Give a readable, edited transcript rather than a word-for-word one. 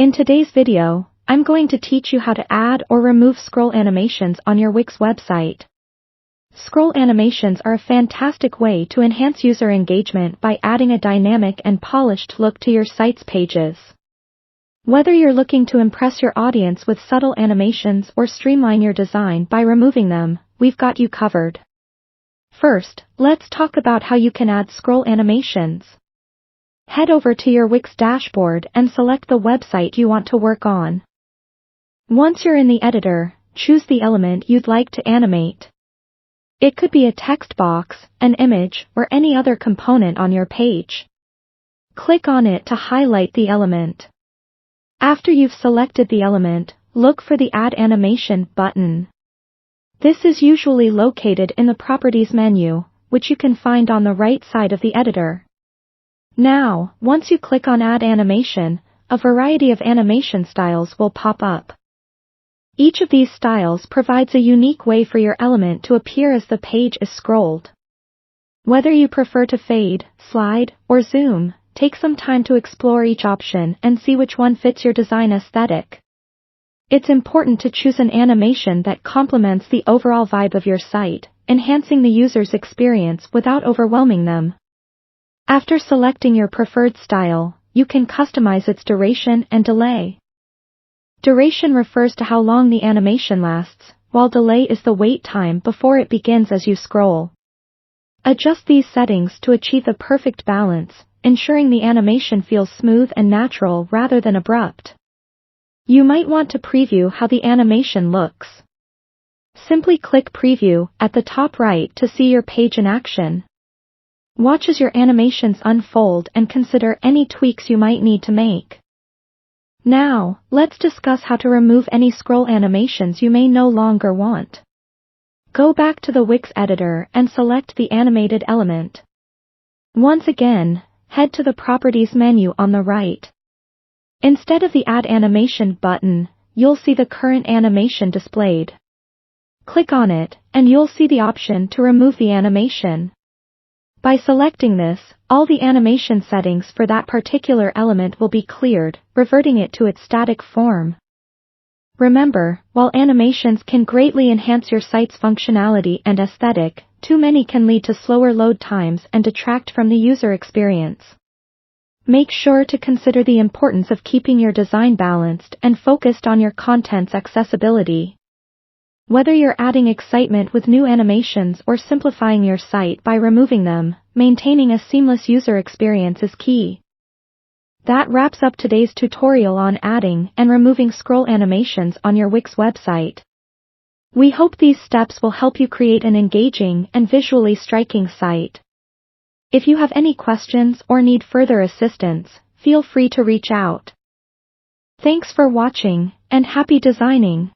In today's video, I'm going to teach you how to add or remove scroll animations on your Wix website. Scroll animations are a fantastic way to enhance user engagement by adding a dynamic and polished look to your site's pages. Whether you're looking to impress your audience with subtle animations or streamline your design by removing them, we've got you covered. First, let's talk about how you can add scroll animations. Head over to your Wix dashboard and select the website you want to work on. Once you're in the editor, choose the element you'd like to animate. It could be a text box, an image, or any other component on your page. Click on it to highlight the element. After you've selected the element, look for the Add Animation button. This is usually located in the Properties menu, which you can find on the right side of the editor. Now, once you click on Add Animation, a variety of animation styles will pop up. Each of these styles provides a unique way for your element to appear as the page is scrolled. Whether you prefer to fade, slide, or zoom, take some time to explore each option and see which one fits your design aesthetic. It's important to choose an animation that complements the overall vibe of your site, enhancing the user's experience without overwhelming them. After selecting your preferred style, you can customize its duration and delay. Duration refers to how long the animation lasts, while delay is the wait time before it begins as you scroll. Adjust these settings to achieve the perfect balance, ensuring the animation feels smooth and natural rather than abrupt. You might want to preview how the animation looks. Simply click Preview at the top right to see your page in action. Watch as your animations unfold and consider any tweaks you might need to make. Now, let's discuss how to remove any scroll animations you may no longer want. Go back to the Wix editor and select the animated element. Once again, head to the Properties menu on the right. Instead of the Add Animation button, you'll see the current animation displayed. Click on it, and you'll see the option to remove the animation. By selecting this, all the animation settings for that particular element will be cleared, reverting it to its static form. Remember, while animations can greatly enhance your site's functionality and aesthetic, too many can lead to slower load times and detract from the user experience. Make sure to consider the importance of keeping your design balanced and focused on your content's accessibility. Whether you're adding excitement with new animations or simplifying your site by removing them, maintaining a seamless user experience is key. That wraps up today's tutorial on adding and removing scroll animations on your Wix website. We hope these steps will help you create an engaging and visually striking site. If you have any questions or need further assistance, feel free to reach out. Thanks for watching, and happy designing!